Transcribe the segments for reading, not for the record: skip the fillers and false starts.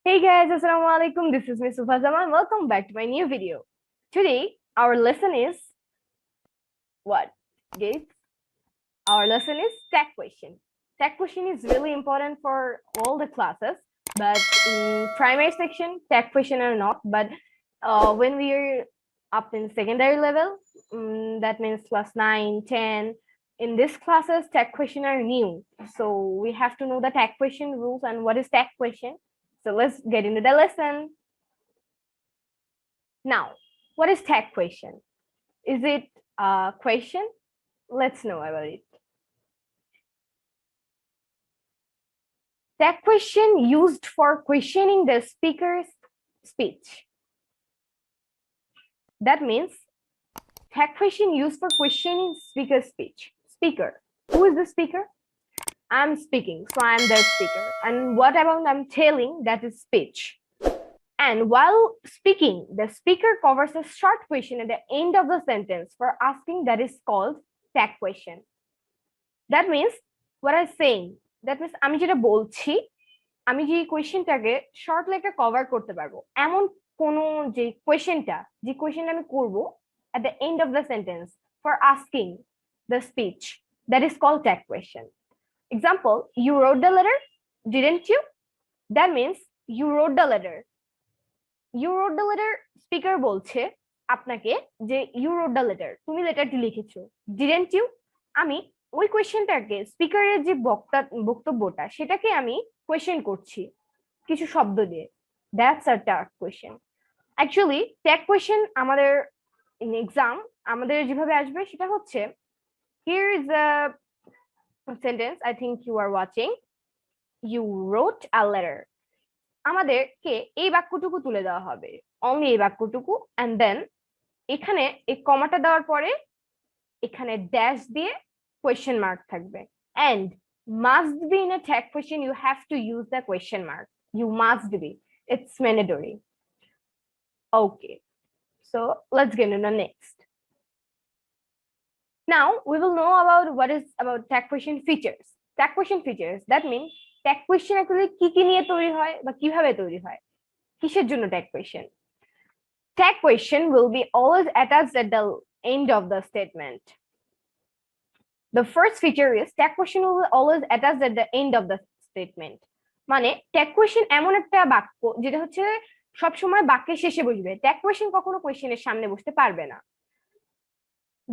Hey guys, assalamu alaikum. This is Miss Suva Zaman. Welcome back to my new video. Today, our lesson is what? Guys, our lesson is tag question. Tag question is really important for all the classes, but in primary section, tag question are not. But when we are up in secondary level, that means class 9, 10, in these classes, tag question are new. So we have to know the tag question rules and what is tag question. So let's get into the lesson. Now, what is tag question? Is it a question? Let's know about it. Tag question used for questioning the speaker's speech. That means tag question used for questioning speaker's speech. Speaker. Who is the speaker? I'm speaking, so I'm the speaker. And what about I'm telling, that is speech. And while speaking, the speaker covers a short question at the end of the sentence for asking, that is called tag question. That means what I'm saying, that means আমি যেটা বলছি, আমি যে কোয়েশ্চেনটাকে short লেখে cover করতে পারবো এমন কোন যে কোয়েশ্চেনটা আমি করব at the end of the sentence for asking the speech, that is called tag question. Example, you wrote the letter, didn't you? That means you wrote the letter. You wrote the letter, speaker বলছে আপনাকে যে you wrote the letter, তুমি লেটারটি লিখেছো. Didn't you? আমি ওই কোয়েশ্চেনটাকে স্পিকারের যে বক্তব্যটা সেটাকে আমি কোয়েশ্চেন করছি কিছু শব্দ দিয়ে. That's a tag question. Actually, tag question আমাদের in exam আমাদের যেভাবে আসবে সেটা হচ্ছে, here is a sentence I think you are watching. You wrote a letter. আমাদেরকে এই বাক্যটুকু তুলে দেওয়া হবে, অনলি এই বাক্যটুকু, এন্ড দেন এখানে এই কমাটা দেওয়ার পরে এখানে ড্যাশ দিয়ে question mark থাকবে. And must be in a tag question, you have to use the question mark. You must be. It's mandatory. Okay. So let's get into the next. Now we will know about what is about tag question features. Tag question features, that means tag question actually কি কি নিয়ে তৈরি হয় বা কিভাবে তৈরি হয়, কিসের জন্য tag question. Tag question will be always attached at the end of the statement. The first feature is tag question will be always attached at the end of the statement. মানে tag question এমন একটা বাক্য যেটা হচ্ছে সব সময় বাক্যের শেষে বসবে. tag question কখনো কোয়েশ্চেনের সামনে বসতে পারবে না.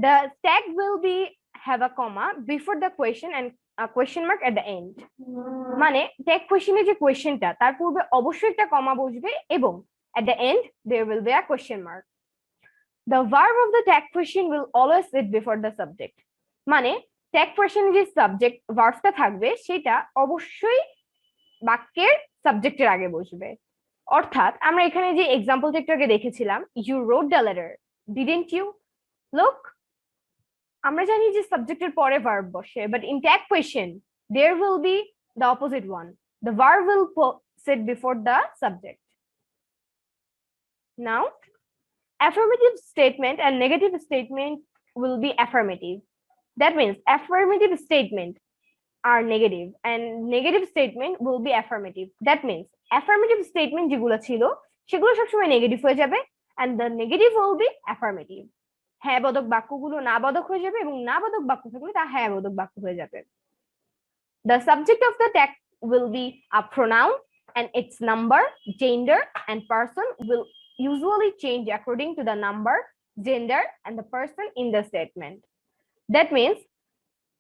The tag will be have a comma before the question and a question mark at the end. মানে tag question এর যে কোয়েশ্চেনটা তার পূর্বে অবশ্যই একটা কমা বসবে এবং at the end there will be a question mark. The verb of the tag question will always sit before the subject. মানে tag question যে সাবজেক্ট ভার্বটা থাকবে সেটা অবশ্যই বাক্যের সাবজেক্টের আগে বসবে. অর্থাৎ আমরা এখানে যে এক্সাম্পল টেকটাকে দেখেছিলাম, you wrote the letter, didn't you? Look, আমরা জানি যে সাবজেক্টের পরে ভার্ব বসে, but in tag question there will be the opposite one. The verb will sit before the subject. Now, affirmative statement and negative statement will be affirmative. That means affirmative statement are negative and negative statement will be affirmative. That means affirmative statement যেগুলো ছিল সেগুলো সবসময় negative হয়ে যাবে and the negative will be affirmative. হ্যাঁ বোধক বাক্যগুলো না বোধক হয়ে যাবে এবং না বোধক বাক্য থাকলে তা হ্যাঁ বোধক বাক্য হয়ে যাবে. The subject of the tag will be a pronoun and its number, gender and person will usually change according to the number, gender and the person in the statement. That means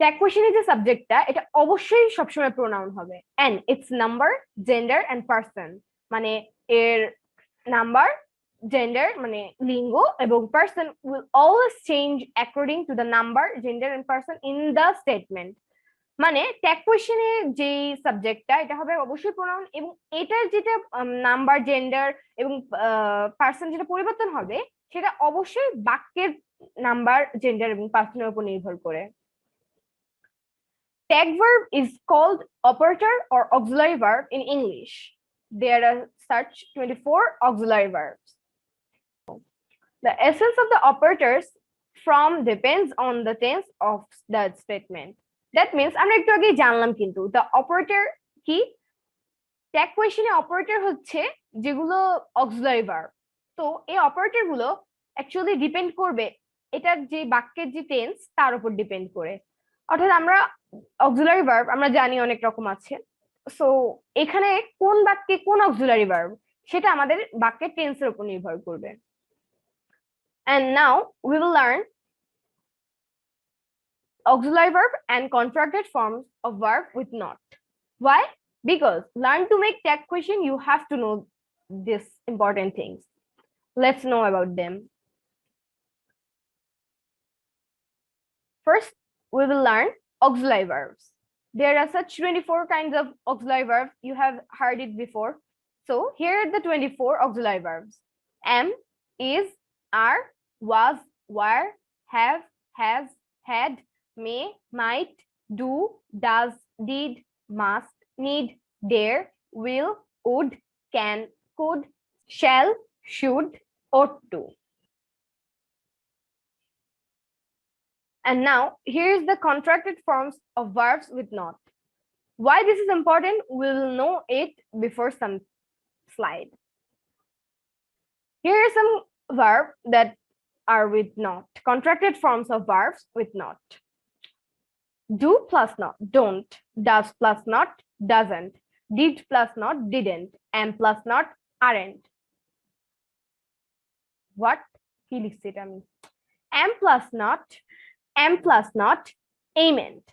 tag question এর যে সাবজেক্টটা এটা অবশ্যই সবসময় pronoun হবে and its number, gender and person মানে এর number, gender মানে লিঙ্গ এবং person will always change according to the number, gender and person in the statement. মানে ট্যাগ কোয়েশ্চেনের যে সাবজেক্টটা এটা হবে অবশ্যই প্রোনাউন এবং এটার যেটা নাম্বার, জেন্ডার এবং পার্সন যেটা পরিবর্তন হবে সেটা অবশ্যই বাক্যের নাম্বার, জেন্ডার এবং পার্সনের উপর নির্ভর করে. Tag verb is called operator or auxiliary verb in English. There are such 24 auxiliary verbs. The essence of the operators from depends on the tense of the statement. That means আমরা একটু আগে জানলাম কিন্তু the operator কি tag কোয়েশ্চেনে operator হচ্ছে যেগুলো auxiliary verb. তো এই অপারেটর গুলো অ্যাকচুয়ালি ডিপেন্ড করবে এটার যে বাক্যের যে টেন্স তার উপর ডিপেন্ড করে। অর্থাৎ আমরা অক্সিলারি ভার্ব আমরা জানি অনেক রকম আছে। সো এখানে কোন বাক্যে কোন অক্সিলারি ভার্ব সেটা আমাদের বাক্যের টেন্সের উপর নির্ভর করবে। And now we will learn auxiliary verb and contracted forms of verb with not. Why? Because learn to make tag question, you have to know these important things. Let's know about them. First, we will learn auxiliary verbs. There are such 24 kinds of auxiliary verbs. You have heard it before. So here are the 24 auxiliary verbs. Am, is, are, was, were, have, has, had, may, might, do, does, did, must, need, dare, will, would, can, could, shall, should, ought to. And now here's the contracted forms of verbs with not. Why this is important, we will know it before some slide. Here are some verbs that are with not, contracted forms of verbs with not. Do plus not, don't. Does plus not, doesn't. Did plus not, didn't. Am plus not, aren't. What? কি লিখছি এটা আমি? Am plus not, ament.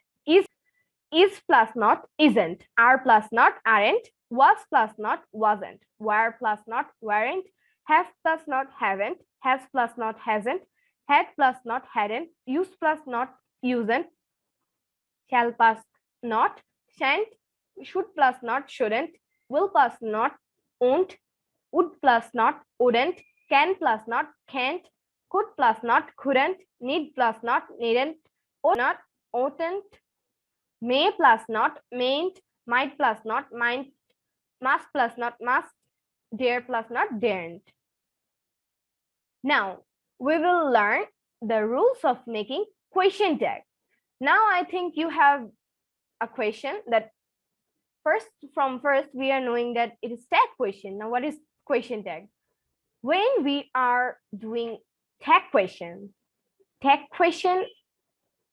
Is plus not, isn't. Are plus not, aren't. Was plus not, wasn't. Were plus not, weren't. Have plus not, haven't. Has plus not, hasn't. Had plus not, hadn't. Use plus not, usn't. Shall plus not, shan't. Should plus not, shouldn't. Will plus not, won't. Would plus not, wouldn't. Can plus not, can't. Could plus not, couldn't. Need plus not, needn't. Ought not, oughtn't. May plus not, mayn't. Might plus not, might. Must plus not, must. Dare plus not, daren't. Now we will learn the rules of making question tag. Now I think you have a question that first we are knowing that it is tag question. Now what is question tag? When we are doing tag question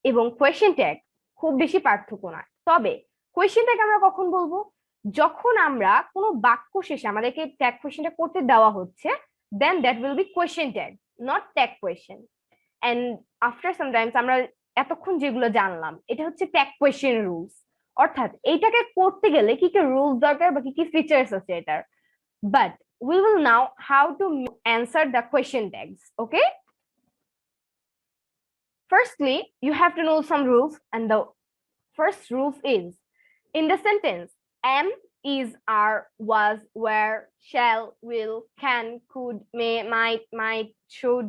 এবং question tag খুব বেশি পার্থক্য না। তবে question tag আমরা কখন বলবো? যখন আমরা কোনো বাক্য শেষে আমাদেরকে tag questionটা করতে দেওয়া হচ্ছে, then that will be question tag, not tag question. And after sometimes আমরা এতক্ষণ যেগুলো জানলাম এটা হচ্ছে tag question rules, অর্থাৎ এইটাকে করতে গেলে কি কি রুলস দরকার বা কি কি ফিচার্স আছে এটার। But we will now how to answer the question tags. Okay, firstly you have to know some rules, and the first rule is in the sentence am, is, are, was, were, shall, will, can, could, may, might, should,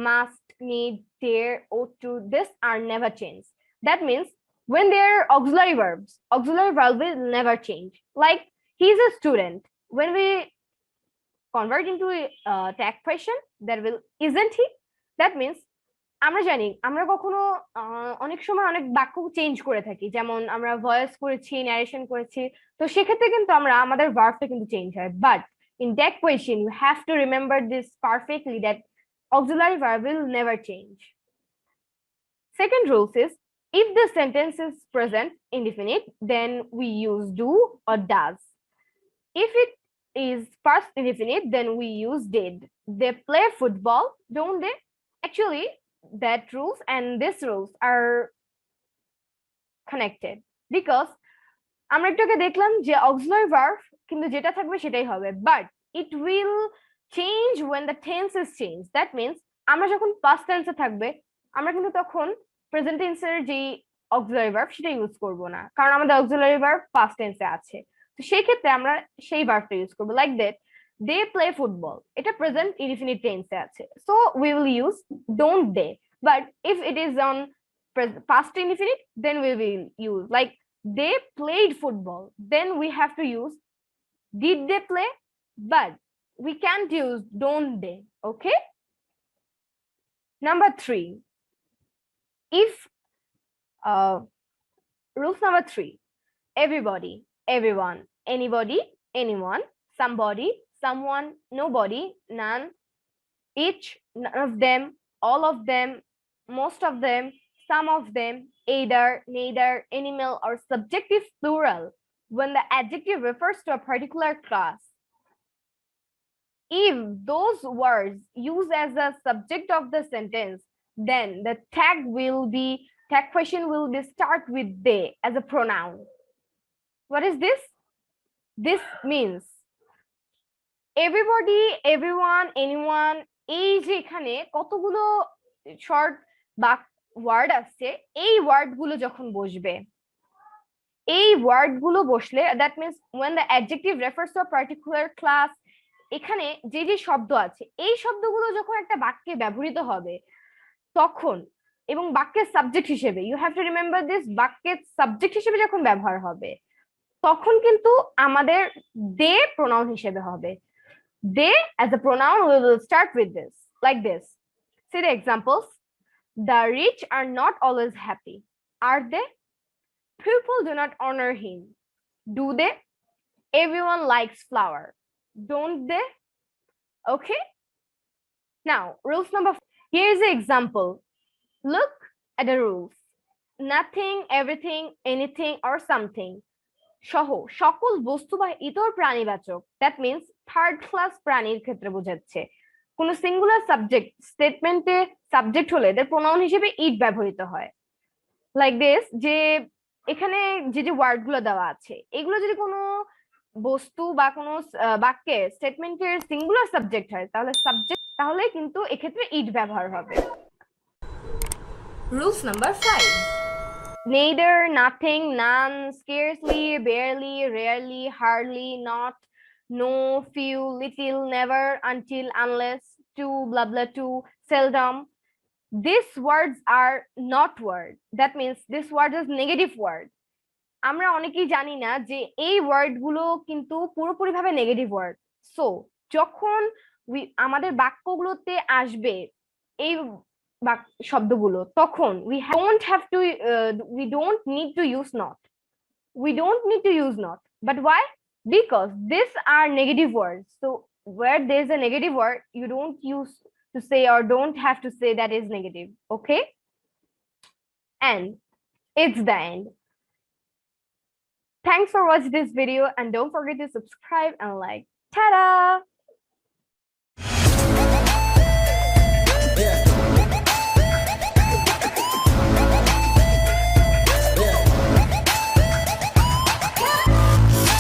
must, need, dare, ought to, this are never changed. That means when they are auxiliary verbs, auxiliary verb will never change. Like he is a student, when we convert into a tag question, that will isn't he, that means আমরা জানি আমরা কখনো অনেক সময় অনেক বাক্য change করে থাকি, যেমন আমরা ভয়েস করেছি, ন্যারেশন করেছি, তো সেক্ষেত্রে কিন্তু আমরা আমাদের ভার্বটা কিন্তু চেঞ্জ হয়। But in that question you have to remember this perfectly, that auxiliary verb will never change. Second rule is if the sentence is present indefinite, then we use do or does. If it is past indefinite, then we use did. They play football, don't they? Actually that rules and this rules are connected because আমরা একটুকে দেখলাম যে auxiliary verb কিন্তু যেটা থাকবে সেটাই হবে, but it will change when the tense is changed. That means আমরা যখন past tense এ থাকবে আমরা কিন্তু তখন present tense এর যে auxiliary verb সেটা ইউজ করব না, কারণ আমাদের auxiliary verb past tense এ আছে। তো সেই ক্ষেত্রে আমরা সেই ভার্বটা ইউজ করব, like that they play football, এটা প্রেজেন্ট ইনডিফিনিট টেন্সে আছে, so we will use don't they. But if it is on past indefinite, then we will use like they played football, then we have to use did they play, but we can't use don't they. Okay, number 3, if rules number 3, everybody, everyone, anybody, anyone, somebody, someone, nobody, none, each, none of them, all of them, most of them, some of them, either, neither, animal, or subjective plural when the adjective refers to a particular class. If those words used as a subject of the sentence, then the tag question will be start with they as a pronoun. What is this? This means everybody, everyone, anyone, এই যে এখানে কতগুলো short বা word আছে, এই word গুলো যখন বসবে, এই ওয়ার্ড গুলো বসলে that means when the adjective refers to a particular class, এখানে যে যে শব্দ আছে এই শব্দগুলো যখন একটা বাক্যে ব্যবহৃত হবে তখন, এবং বাক্যের সাবজেক্ট হিসেবে, you have to remember this, বাক্যের সাবজেক্ট হিসেবে যখন ব্যবহার হবে তখন কিন্তু আমাদের দে প্রোনাউন হিসেবে হবে। They as a pronoun, we will start with this, like this. See the examples. The rich are not always happy. Are they? People do not honor him. Do they? Everyone likes flower. Don't they? Okay. Now, rules number 4. Here's the example. Look at the rules. Nothing, everything, anything, or something. সহ সকল বস্তু বা ইতর প্রাণীবাচক, that means third class প্রাণীর ক্ষেত্রে বোঝাচ্ছে। কোন singular subject স্টেটমেন্টে সাবজেক্ট হলে এদের প্রোনাউন হিসেবে ইট ব্যবহৃত হয়। লাইক দিস, যে এখানে যে যে ওয়ার্ড গুলো দেওয়া আছে এগুলো যদি কোনো বস্তু বা কোনো বাক্যে স্টেটমেন্টের সিঙ্গুলার সাবজেক্ট হয় তাহলে কিন্তু এক্ষেত্রে ইট ব্যবহার হবে। Rules number 5. Neither, nothing, none, scarcely, barely, rarely, hardly, not, no, few, little, never, until, unless, too, blah blah, too, seldom. These words are not word. That means this word is negative word. আমরা অনেকেই জানি না যে এই word গুলো কিন্তু পুরোপুরি ভাবে নেগেটিভ ওয়ার্ড। সো যখন আমাদের বাক্যগুলোতে আসবে এই শব্দগুলো তখন we don't need to use not, but why? Because these are negative words, so where there's a negative word you don't use to say or don't have to say that is negative. Okay, and it's the end. Thanks for watching this video and don't forget to subscribe and like. Ta-da!